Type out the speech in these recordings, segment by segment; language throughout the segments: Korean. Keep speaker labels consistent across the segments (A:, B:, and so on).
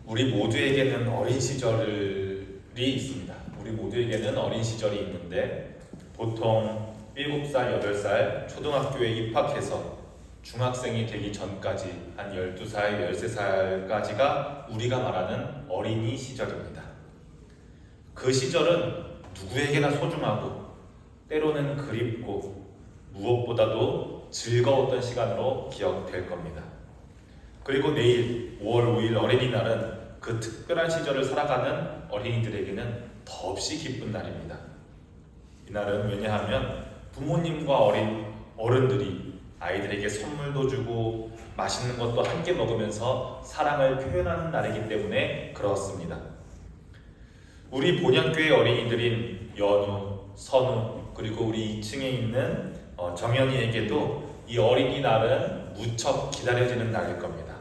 A: 우리 모두에게는 어린 시절이 있습니다. 우리 모두에게는 어린 시절이 있는데 보통 7살, 8살 초등학교에 입학해서 중학생이 되기 전까지 한 12살, 13살까지가 우리가 말하는 어린이 시절입니다. 그 시절은 누구에게나 소중하고 때로는 그립고 무엇보다도 즐거웠던 시간으로 기억될 겁니다. 그리고 내일 5월 5일 어린이날은 그 특별한 시절을 살아가는 어린이들에게는 더없이 기쁜 날입니다. 이날은 왜냐하면 부모님과 어른들이 아이들에게 선물도 주고 맛있는 것도 함께 먹으면서 사랑을 표현하는 날이기 때문에 그렇습니다. 우리 본현교회 어린이들인 연우, 선우, 그리고 우리 2층에 있는 정현이에게도 이 어린이날은 무척 기다려지는 날일 겁니다.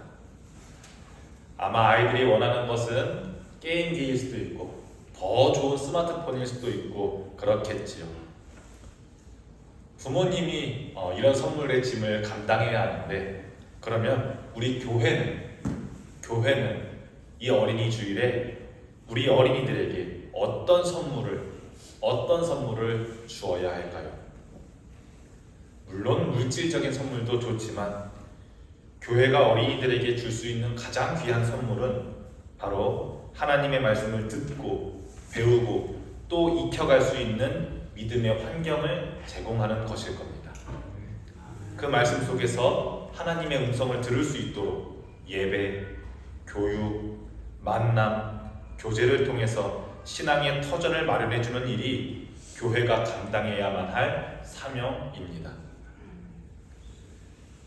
A: 아마 아이들이 원하는 것은 게임기일 수도 있고 더 좋은 스마트폰일 수도 있고 그렇겠지요. 부모님이 이런 선물의 짐을 감당해야 하는데, 그러면 우리 교회는 이 어린이 주일에 우리 어린이들에게 어떤 선물을 주어야 할까요? 물론 물질적인 선물도 좋지만 교회가 어린이들에게 줄 수 있는 가장 귀한 선물은 바로 하나님의 말씀을 듣고 배우고 또 익혀갈 수 있는 믿음의 환경을 제공하는 것일 겁니다. 그 말씀 속에서 하나님의 음성을 들을 수 있도록 예배, 교육, 만남, 교제를 통해서 신앙의 터전을 마련해주는 일이 교회가 감당해야만 할 사명입니다.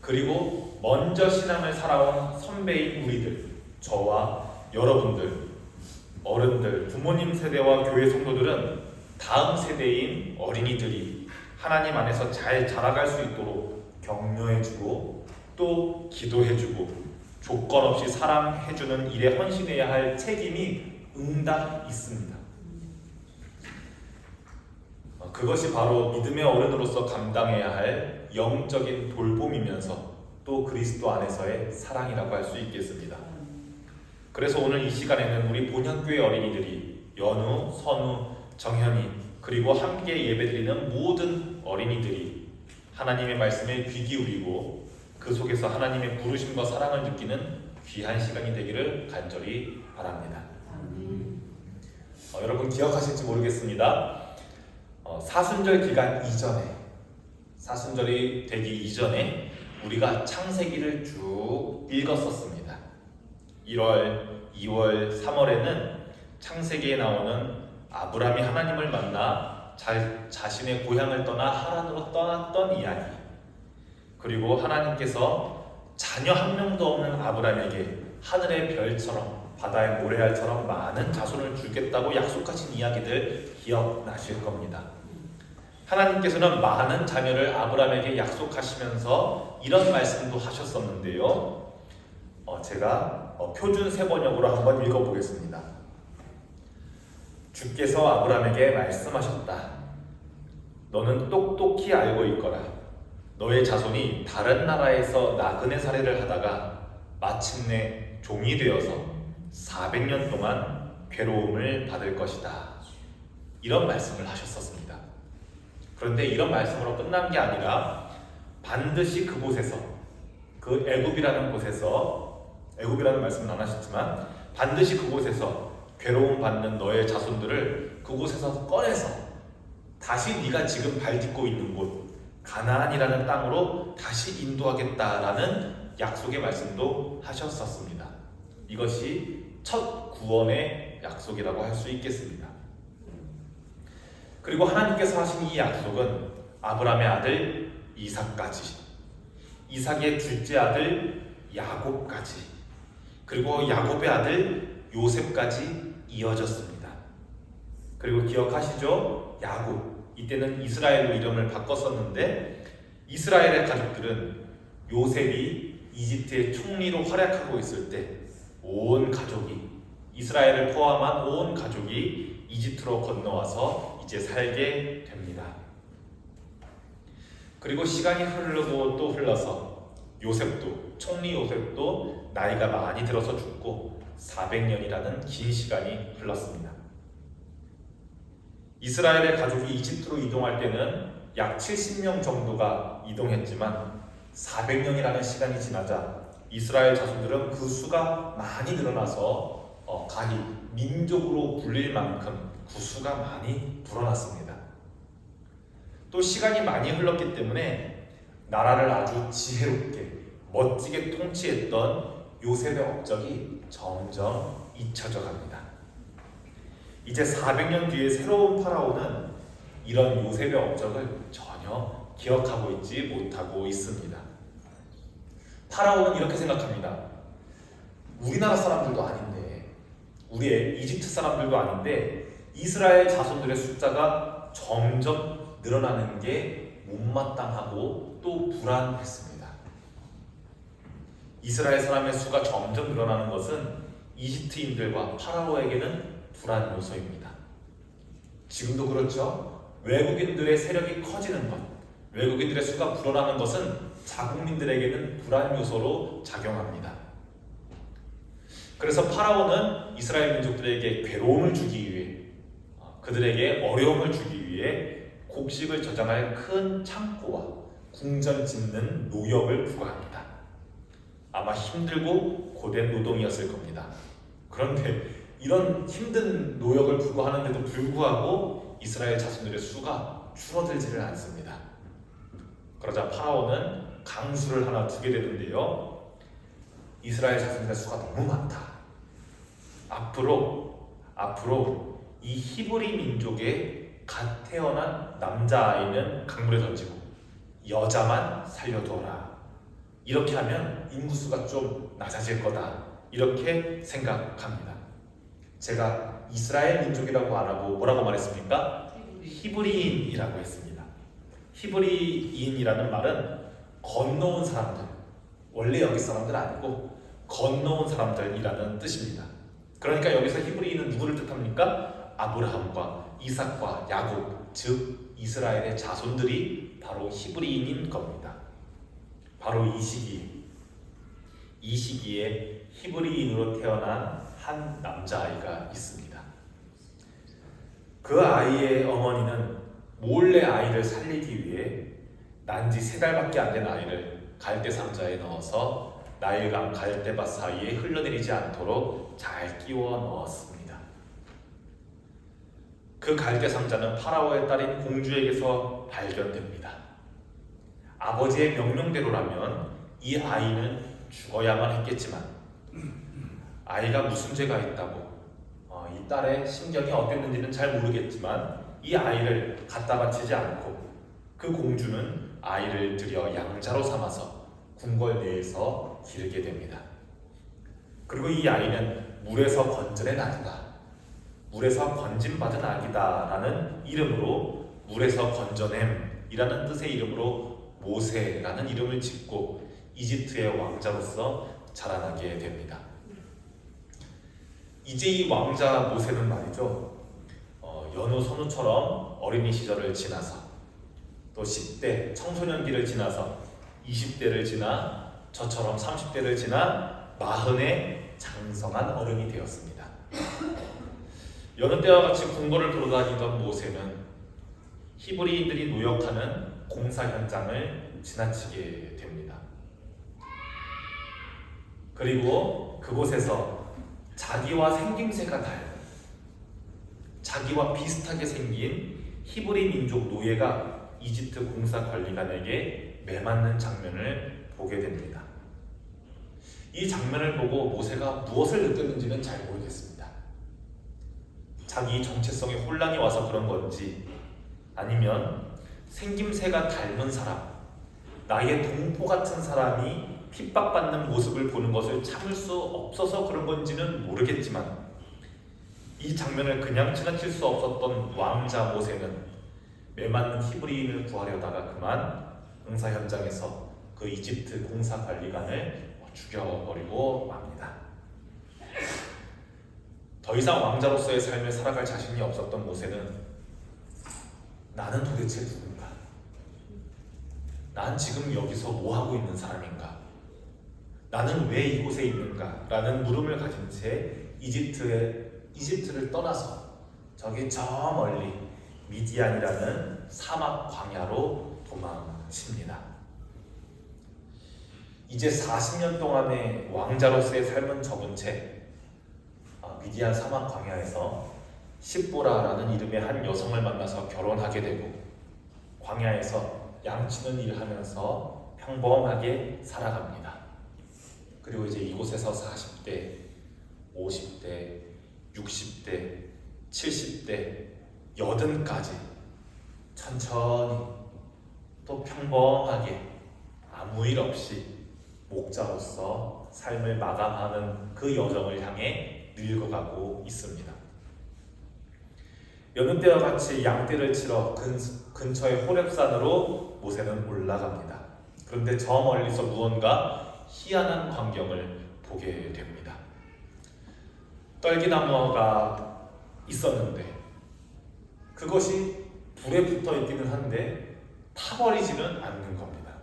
A: 그리고 먼저 신앙을 살아온 선배인 우리들, 저와 여러분들, 어른들, 부모님 세대와 교회 성도들은 다음 세대인 어린이들이 하나님 안에서 잘 자라갈 수 있도록 격려해주고 또 기도해주고 조건 없이 사랑해주는 일에 헌신해야 할 책임이 응당 있습니다. 그것이 바로 믿음의 어른으로서 감당해야 할 영적인 돌봄이면서 또 그리스도 안에서의 사랑이라고 할 수 있겠습니다. 그래서 오늘 이 시간에는 우리 본현교회 어린이들이 연우, 선우, 정현이 그리고 함께 예배드리는 모든 어린이들이 하나님의 말씀에 귀 기울이고 그 속에서 하나님의 부르심과 사랑을 느끼는 귀한 시간이 되기를 간절히 바랍니다. 여러분 기억하실지 모르겠습니다. 사순절 기간 이전에, 사순절이 되기 이전에 우리가 창세기를 쭉 읽었었습니다. 1월, 2월, 3월에는 창세기에 나오는 아브라함이 하나님을 만나 자신의 고향을 떠나 하란으로 떠났던 이야기, 그리고 하나님께서 자녀 한 명도 없는 아브라함에게 하늘의 별처럼 바다의 모래알처럼 많은 자손을 주겠다고 약속하신 이야기들 기억나실 겁니다. 하나님께서는 많은 자녀를 아브라함에게 약속하시면서 이런 말씀도 하셨었는데요. 제가 표준 세번역으로 한번 읽어보겠습니다. 주께서 아브라함에게 말씀하셨다. 너는 똑똑히 알고 있거라. 너의 자손이 다른 나라에서 나그네 살이를 하다가 마침내 종이 되어서 400년 동안 괴로움을 받을 것이다. 이런 말씀을 하셨었습니다. 그런데 이런 말씀으로 끝난 게 아니라 반드시 그곳에서, 그 애굽이라는 곳에서, 애굽이라는 말씀은 안 하셨지만 반드시 그곳에서 괴로움 받는 너의 자손들을 그곳에서 꺼내서 다시 네가 지금 발 딛고 있는 곳 가나안이라는 땅으로 다시 인도하겠다라는 약속의 말씀도 하셨었습니다. 이것이 첫 구원의 약속이라고 할 수 있겠습니다. 그리고 하나님께서 하신 이 약속은 아브라함의 아들 이삭까지, 이삭의 둘째 아들 야곱까지, 그리고 야곱의 아들 요셉까지 이어졌습니다. 그리고 기억하시죠? 야곱, 이때는 이스라엘로 이름을 바꿨었는데 이스라엘의 가족들은 요셉이 이집트의 총리로 활약하고 있을 때 온 가족이, 이스라엘을 포함한 온 가족이 이집트로 건너와서 이제 살게 됩니다. 그리고 시간이 흐르고 또 흘러서 요셉도, 총리 요셉도 나이가 많이 들어서 죽고 400년이라는 긴 시간이 흘렀습니다. 이스라엘의 가족이 이집트로 이동할 때는 약 70명 정도가 이동했지만 400년이라는 시간이 지나자 이스라엘 자손들은 그 수가 많이 늘어나서 가히 민족으로 불릴 만큼 그 수가 많이 불어났습니다. 또 시간이 많이 흘렀기 때문에 나라를 아주 지혜롭게 멋지게 통치했던 요셉의 업적이 점점 잊혀져 갑니다. 이제 400년 뒤에 새로운 파라오는 이런 요셉의 업적을 전혀 기억하고 있지 못하고 있습니다. 파라오는 이렇게 생각합니다. 우리나라 사람들도 아닌데, 우리의 이집트 사람들도 아닌데 이스라엘 자손들의 숫자가 점점 늘어나는 게 못마땅하고 또 불안했습니다. 이스라엘 사람의 수가 점점 늘어나는 것은 이집트인들과 파라오에게는 불안 요소입니다. 지금도 그렇죠. 외국인들의 세력이 커지는 것, 외국인들의 수가 불어나는 것은 자국민들에게는 불안 요소로 작용합니다. 그래서 파라오는 이스라엘 민족들에게 괴로움을 주기 위해, 그들에게 어려움을 주기 위해 곡식을 저장할 큰 창고와 궁전 짓는 노역을 부과합니다. 아마 힘들고 고된 노동이었을 겁니다. 그런데 이런 힘든 노역을 부과하는데도 불구하고 이스라엘 자손들의 수가 줄어들지를 않습니다. 그러자 파라오는 강수를 하나 두게 되는데요. 이스라엘 자손들의 수가 너무 많다. 앞으로 이 히브리 민족의 갓 태어난 남자아이는 강물에 던지고 여자만 살려두어라. 이렇게 하면 인구수가 좀 낮아질 거다. 이렇게 생각합니다. 제가 이스라엘 민족이라고 안 하고 뭐라고 말했습니까? 히브리인이라고 했습니다. 히브리인이라는 말은 건너온 사람들, 원래 여기 사람들 아니고 건너온 사람들이라는 뜻입니다. 그러니까 여기서 히브리인은 누구를 뜻합니까? 아브라함과 이삭과 야곱, 즉 이스라엘의 자손들이 바로 히브리인인 겁니다. 바로 이 시기에 히브리인으로 태어난 한 남자아이가 있습니다. 그 아이의 어머니는 몰래 아이를 살리기 위해 난지 3달밖에 안 된 아이를 갈대 상자에 넣어서 나일강 갈대밭 사이에 흘러내리지 않도록 잘 끼워 넣었습니다. 그 갈대 상자는 파라오의 딸인 공주에게서 발견됩니다. 아버지의 명령대로라면 이 아이는 죽어야만 했겠지만 아이가 무슨 죄가 있다고 이 딸의 심경이 어땠는지는 잘 모르겠지만 이 아이를 갖다 바치지 않고 그 공주는 아이를 들여 양자로 삼아서 궁궐 내에서 기르게 됩니다. 그리고 이 아이는 물에서 건져낸 아기다, 물에서 건짐받은 아기다 라는 이름으로 물에서 건져냄이라는 뜻의 이름으로 모세라는 이름을 짓고 이집트의 왕자로서 자라나게 됩니다. 이제 이 왕자 모세는 말이죠, 연우 선우처럼 어린이 시절을 지나서 또 10대 청소년기를 지나서 20대를 지나 저처럼 30대를 지나 40에 장성한 어른이 되었습니다. 여느 때와 같이 궁궐을 돌아다니던 모세는 히브리인들이 노역하는 공사 현장을 지나치게 됩니다. 그리고 그곳에서 자기와 생김새가 닮은, 자기와 비슷하게 생긴 히브리 민족 노예가 이집트 공사 관리관에게 매맞는 장면을 보게 됩니다. 이 장면을 보고 모세가 무엇을 느꼈는지는 잘 모르겠습니다. 자기 정체성에 혼란이 와서 그런 건지, 아니면 생김새가 닮은 사람, 나의 동포 같은 사람이 핍박받는 모습을 보는 것을 참을 수 없어서 그런 건지는 모르겠지만 이 장면을 그냥 지나칠 수 없었던 왕자 모세는 매맞는 히브리인을 구하려다가 그만 공사 현장에서 그 이집트 공사 관리관을 죽여버리고 맙니다. 더 이상 왕자로서의 삶을 살아갈 자신이 없었던 모세는 나는 도대체 누군가? 난 지금 여기서 뭐 하고 있는 사람인가? 나는 왜 이곳에 있는가? 라는 물음을 가진 채 이집트를 떠나서 저기 저 멀리 미디안이라는 사막 광야로 도망칩니다. 이제 40년 동안의 왕자로서의 삶은 접은 채 미디안 사막 광야에서 십보라라는 이름의 한 여성을 만나서 결혼하게 되고 광야에서 양치는 일을 하면서 평범하게 살아갑니다. 그리고 이제 이곳에서 40대, 50대, 60대, 70대, 80까지 천천히 또 평범하게 아무 일 없이 목자로서 삶을 마감하는 그 여정을 향해 늙어가고 있습니다. 여느 때와 같이 양떼를 치러 근처의 호렙산으로 모세는 올라갑니다. 그런데 저 멀리서 무언가 희한한 광경을 보게 됩니다. 떨기나무가 있었는데 그것이 불에 붙어 있기는 한데 타버리지는 않는 겁니다.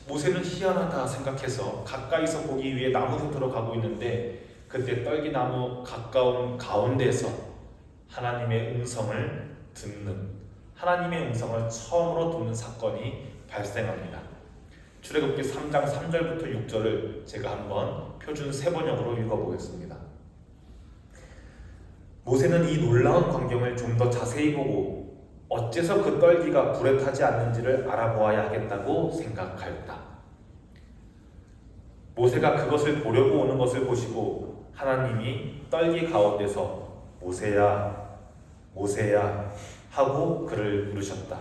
A: 모세는 희한하다 생각해서 가까이서 보기 위해 나무 곁으로 가고 있는데 그때 떨기나무 가까운 가운데서 하나님의 음성을 처음으로 듣는 사건이 발생합니다. 출애굽기 3장 3절부터 6절을 제가 한번 표준 세번역으로 읽어보겠습니다. 모세는 이 놀라운 광경을 좀 더 자세히 보고 어째서 그 떨기가 불에 타지 않는지를 알아보아야 하겠다고 생각하였다. 모세가 그것을 보려고 오는 것을 보시고 하나님이 떨기 가운데서 모세야, 모세야 하고 그를 부르셨다.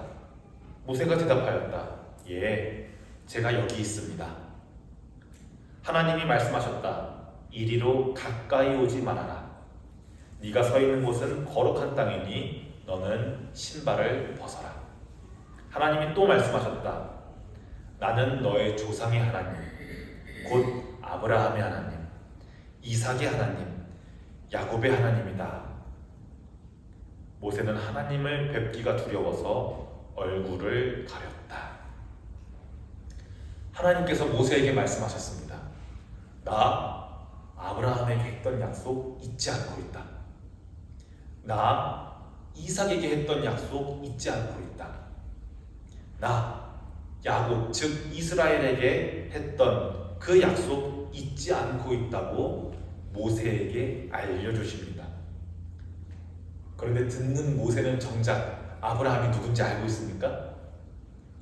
A: 모세가 대답하였다. 예, 제가 여기 있습니다. 하나님이 말씀하셨다. 이리로 가까이 오지 말아라. 네가 서 있는 곳은 거룩한 땅이니 너는 신발을 벗어라. 하나님이 또 말씀하셨다. 나는 너의 조상의 하나님, 곧 아브라함의 하나님, 이삭의 하나님, 야곱의 하나님이다. 모세는 하나님을 뵙기가 두려워서 얼굴을 가렸다. 하나님께서 모세에게 말씀하셨습니다. 나 아브라함에게 했던 약속 잊지 않고 있다. 나 이삭에게 했던 약속 잊지 않고 있다. 나 야곱 즉 이스라엘에게 했던 그 약속 잊지 않고 있다고 모세에게 알려주십니다. 그런데 듣는 모세는 정작 아브라함이 누군지 알고 있습니까?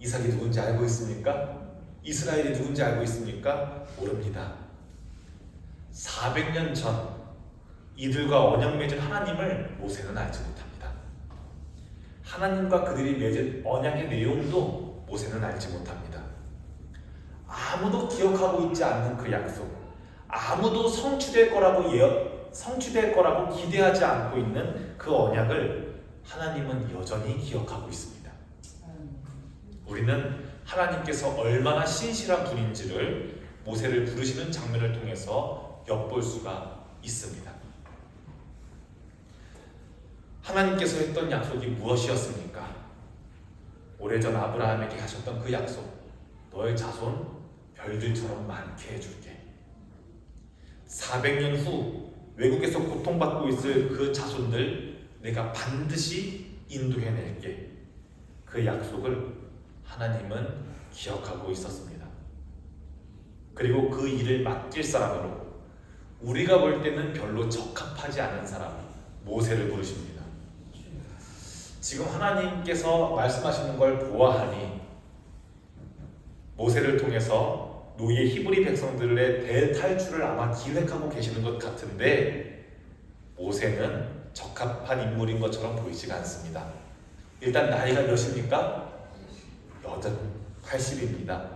A: 이삭이 누군지 알고 있습니까? 이스라엘이 누군지 알고 있습니까? 모릅니다. 400년 전 이들과 언약 맺은 하나님을 모세는 알지 못합니다. 하나님과 그들이 맺은 언약의 내용도 모세는 알지 못합니다. 아무도 기억하고 있지 않는 그 약속, 아무도 성취될 거라고 기대하지 않고 있는 그 언약을 하나님은 여전히 기억하고 있습니다. 우리는 하나님께서 얼마나 신실한 분인지를 모세를 부르시는 장면을 통해서 엿볼 수가 있습니다. 하나님께서 했던 약속이 무엇이었습니까? 오래전 아브라함에게 하셨던 그 약속, 너의 자손 별들처럼 많게 해줄게. 400년 후 외국에서 고통받고 있을 그 자손들 내가 반드시 인도해낼게. 그 약속을 하나님은 기억하고 있었습니다. 그리고 그 일을 맡길 사람으로 우리가 볼 때는 별로 적합하지 않은 사람 모세를 부르십니다. 지금 하나님께서 말씀하시는 걸 보아하니 모세를 통해서 노예 히브리 백성들의 대탈출을 아마 기획하고 계시는 것 같은데 모세는 적합한 인물인 것처럼 보이지가 않습니다. 일단 나이가 몇입니까? 80입니다.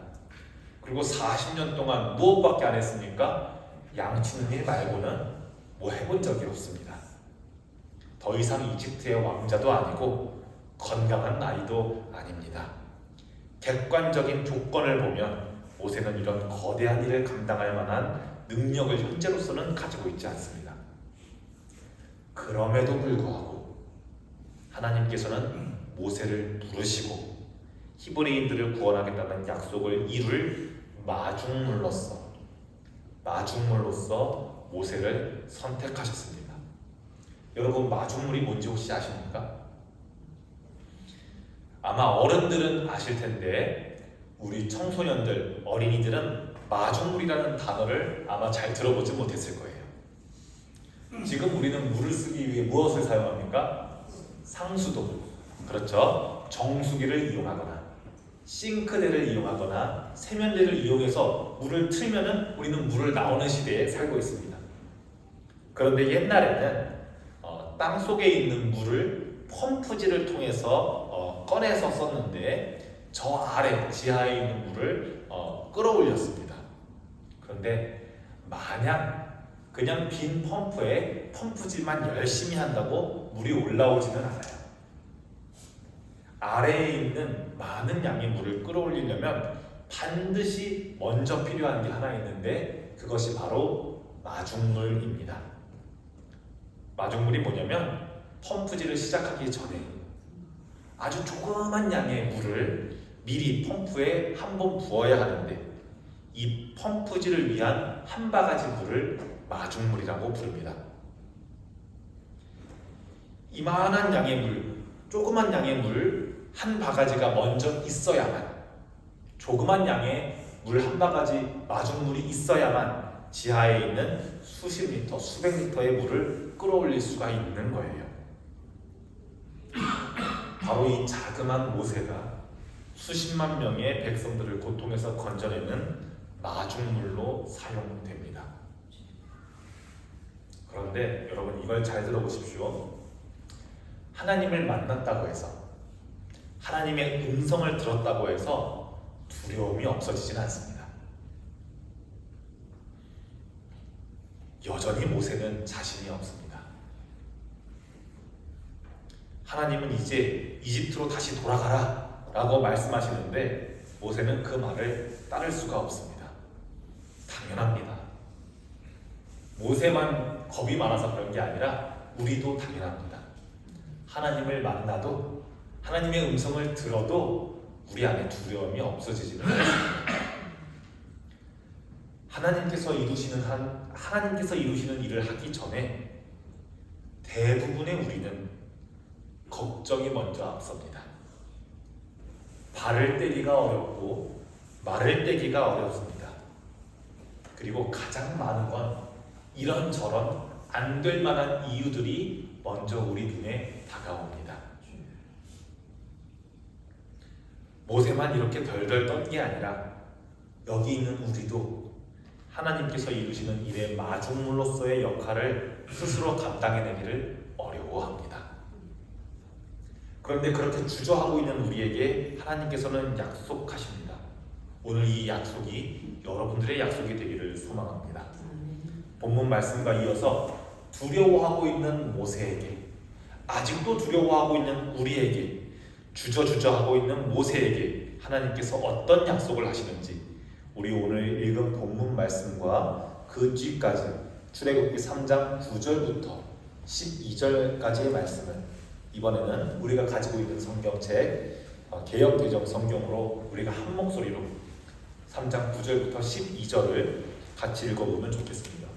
A: 그리고 40년 동안 무엇밖에 안 했습니까? 양치는 일 말고는 뭐 해본 적이 없습니다. 더 이상 이집트의 왕자도 아니고 건강한 나이도 아닙니다. 객관적인 조건을 보면 모세는 이런 거대한 일을 감당할 만한 능력을 현재로서는 가지고 있지 않습니다. 그럼에도 불구하고 하나님께서는 모세를 부르시고 히브리인들을 구원하겠다는 약속을 이룰 마중물로서 마중물로서 모세를 선택하셨습니다. 여러분, 마중물이 뭔지 혹시 아십니까? 아마 어른들은 아실 텐데 우리 청소년들, 어린이들은 마중물이라는 단어를 아마 잘 들어보지 못했을 거예요. 지금 우리는 물을 쓰기 위해 무엇을 사용합니까? 상수도, 그렇죠? 정수기를 이용하거나 싱크대를 이용하거나 세면대를 이용해서 물을 틀면은 우리는 물을 나오는 시대에 살고 있습니다. 그런데 옛날에는 땅 속에 있는 물을 펌프질을 통해서 꺼내서 썼는데 저 아래 지하에 있는 물을 끌어올렸습니다. 그런데 마냥 그냥 빈 펌프에 펌프질만 열심히 한다고 물이 올라오지는 않아요. 아래에 있는 많은 양의 물을 끌어올리려면 반드시 먼저 필요한 게 하나 있는데 그것이 바로 마중물입니다. 마중물이 뭐냐면 펌프질을 시작하기 전에 아주 조그만 양의 물을 미리 펌프에 한 번 부어야 하는데 이 펌프질을 위한 한 바가지 물을 마중물이라고 부릅니다. 이만한 양의 물, 조그만 양의 물 한 바가지가 먼저 있어야만, 조그만 양의 물 한 바가지 마중물이 있어야만 지하에 있는 수십 리터, 수백 리터의 물을 끌어올릴 수가 있는 거예요. 바로 이 자그마한 모세가 수십만 명의 백성들을 고통에서 건져내는 마중물로 사용됩니다. 그런데 여러분, 이걸 잘 들어보십시오. 하나님을 만났다고 해서, 하나님의 음성을 들었다고 해서 두려움이 없어지진 않습니다. 여전히 모세는 자신이 없습니다. 하나님은 이제 이집트로 다시 돌아가라 라고 말씀하시는데 모세는 그 말을 따를 수가 없습니다. 당연합니다. 모세만 겁이 많아서 그런 게 아니라 우리도 당연합니다. 하나님을 만나도, 하나님의 음성을 들어도 우리 안에 두려움이 없어지지는 않습니다. 하나님께서 이루시는 일을 하기 전에 대부분의 우리는 걱정이 먼저 앞섭니다. 발을 떼기가 어렵고 말을 떼기가 어렵습니다. 그리고 가장 많은 건 이런저런 안 될 만한 이유들이 먼저 우리 눈에 다가옵니다. 모세만 이렇게 덜덜 떤 게 아니라 여기 있는 우리도 하나님께서 이루시는 일의 마중물로서의 역할을 스스로 감당해내기를 어려워합니다. 그런데 그렇게 주저하고 있는 우리에게 하나님께서는 약속하십니다. 오늘 이 약속이 여러분들의 약속이 되기를 소망합니다. 본문 말씀과 이어서 두려워하고 있는 모세에게, 아직도 두려워하고 있는 우리에게, 주저하고 있는 모세에게 하나님께서 어떤 약속을 하시는지 우리 오늘 읽은 본문 말씀과 그 뒤까지 출애굽기 3장 9절부터 12절까지의 말씀을 이번에는 우리가 가지고 있는 성경책 개역개정 성경으로 우리가 한 목소리로 3장 9절부터 12절을 같이 읽어보면 좋겠습니다.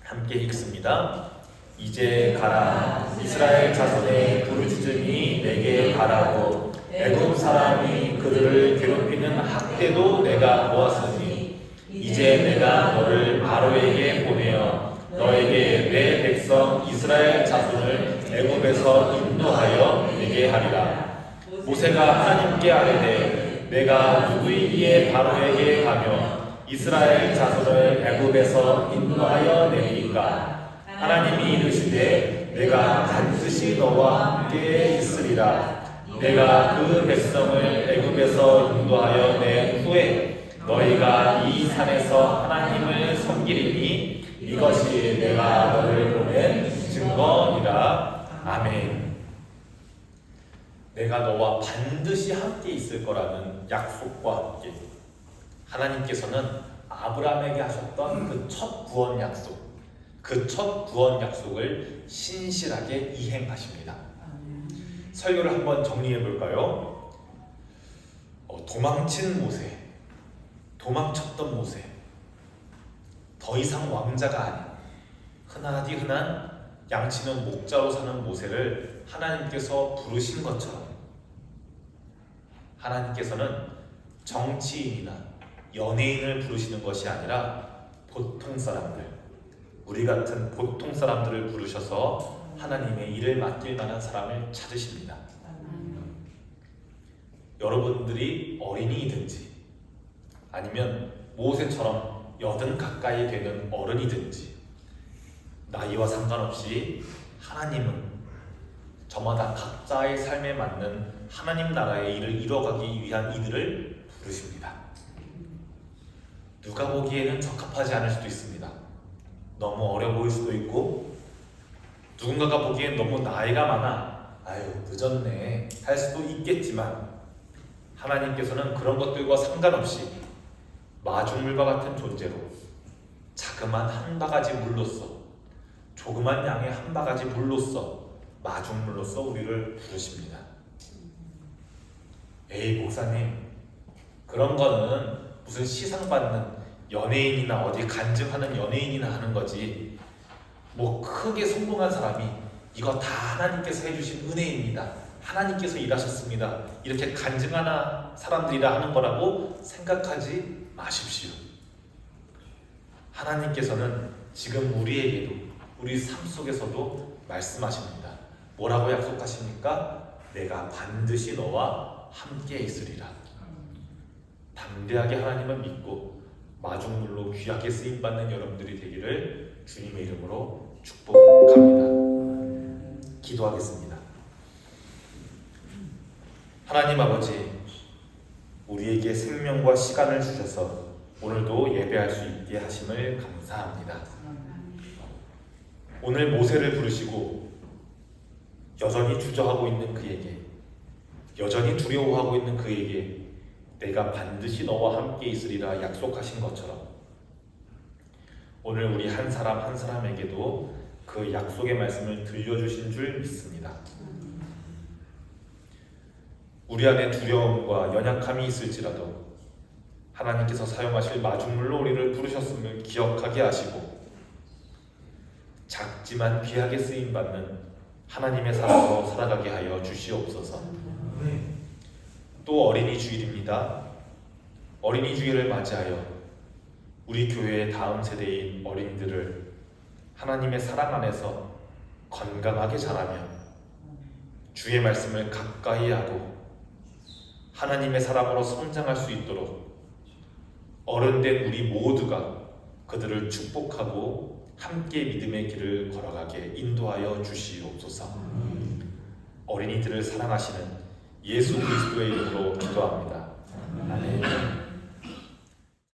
A: 함께 읽습니다. 이제 가라, 이스라엘 자손의 부르짖음이 내게 가라고 애굽 사람이 그들을 괴롭히는 학대도 내가 보았으니 이제 내가 너를 바로에게 보내어 너에게 내 백성 이스라엘 자손을 애굽에서 인도하여 내게 하리라. 모세가 하나님께 아뢰되 내가 누구이기에 바로에게 가며 이스라엘 자손을 애굽에서 인도하여 내리까? 하나님이 이르시되 내가 반드시 너와 함께 있으리라. 내가 그 백성을 애굽에서 인도하여 낸 후에 너희가 이 산에서 하나님을 섬기리니 이것이 내가 너를 보낸 증거니라. 아멘. 내가 너와 반드시 함께 있을 거라는 약속과 함께 하나님께서는 아브라함에게 하셨던 그 첫 구원 약속, 그 첫 구원 약속을 신실하게 이행하십니다. 설교를 한번 정리해 볼까요? 도망친 모세, 도망쳤던 모세, 더 이상 왕자가 아닌 흔하디 흔한 양치는 목자로 사는 모세를 하나님께서 부르신 것처럼 하나님께서는 정치인이나 연예인을 부르시는 것이 아니라 보통 사람들, 우리 같은 보통 사람들을 부르셔서 하나님의 일을 맡길 만한 사람을 찾으십니다. 여러분들이 어린이이든지 아니면 모세처럼 80 가까이 되는 어른이든지 나이와 상관없이 하나님은 저마다 각자의 삶에 맞는 하나님 나라의 일을 이뤄가기 위한 이들을 부르십니다. 누가 보기에는 적합하지 않을 수도 있습니다. 너무 어려 보일 수도 있고 누군가가 보기엔 너무 나이가 많아 아유 늦었네 할 수도 있겠지만 하나님께서는 그런 것들과 상관없이 마중물과 같은 존재로 자그만 한 바가지 물로써 조그만 양의 한 바가지 물로써 마중물로써 우리를 부르십니다. 에이 목사님 그런 거는 무슨 시상받는 연예인이나 어디 간증하는 연예인이나 하는 거지 뭐 크게 성공한 사람이 이거 다 하나님께서 해주신 은혜입니다. 하나님께서 일하셨습니다. 이렇게 간증하는 사람들이라 하는 거라고 생각하지 마십시오. 하나님께서는 지금 우리에게도 우리 삶 속에서도 말씀하십니다. 뭐라고 약속하십니까? 내가 반드시 너와 함께 있으리라. 담대하게 하나님을 믿고 마중물로 귀하게 쓰임받는 여러분들이 되기를 주님의 이름으로 축복합니다. 기도하겠습니다. 하나님 아버지, 우리에게 생명과 시간을 주셔서 오늘도 예배할 수 있게 하심을 감사합니다. 오늘 모세를 부르시고 여전히 주저하고 있는 그에게, 여전히 두려워하고 있는 그에게 내가 반드시 너와 함께 있으리라 약속하신 것처럼 오늘 우리 한 사람 한 사람에게도 그 약속의 말씀을 들려주신 줄 믿습니다. 우리 안에 두려움과 연약함이 있을지라도 하나님께서 사용하실 마중물로 우리를 부르셨음을 기억하게 하시고 작지만 귀하게 쓰임받는 하나님의 사람으로 살아가게 하여 주시옵소서. 또 어린이 주일입니다. 어린이 주일을 맞이하여 우리 교회의 다음 세대인 어린이들을 하나님의 사랑 안에서 건강하게 자라며 주의 말씀을 가까이 하고 하나님의 사람으로 성장할 수 있도록 어른된 우리 모두가 그들을 축복하고 함께 믿음의 길을 걸어가게 인도하여 주시옵소서. 어린이들을 사랑하시는 예수 그리스도의 이름으로 기도합니다. 아멘.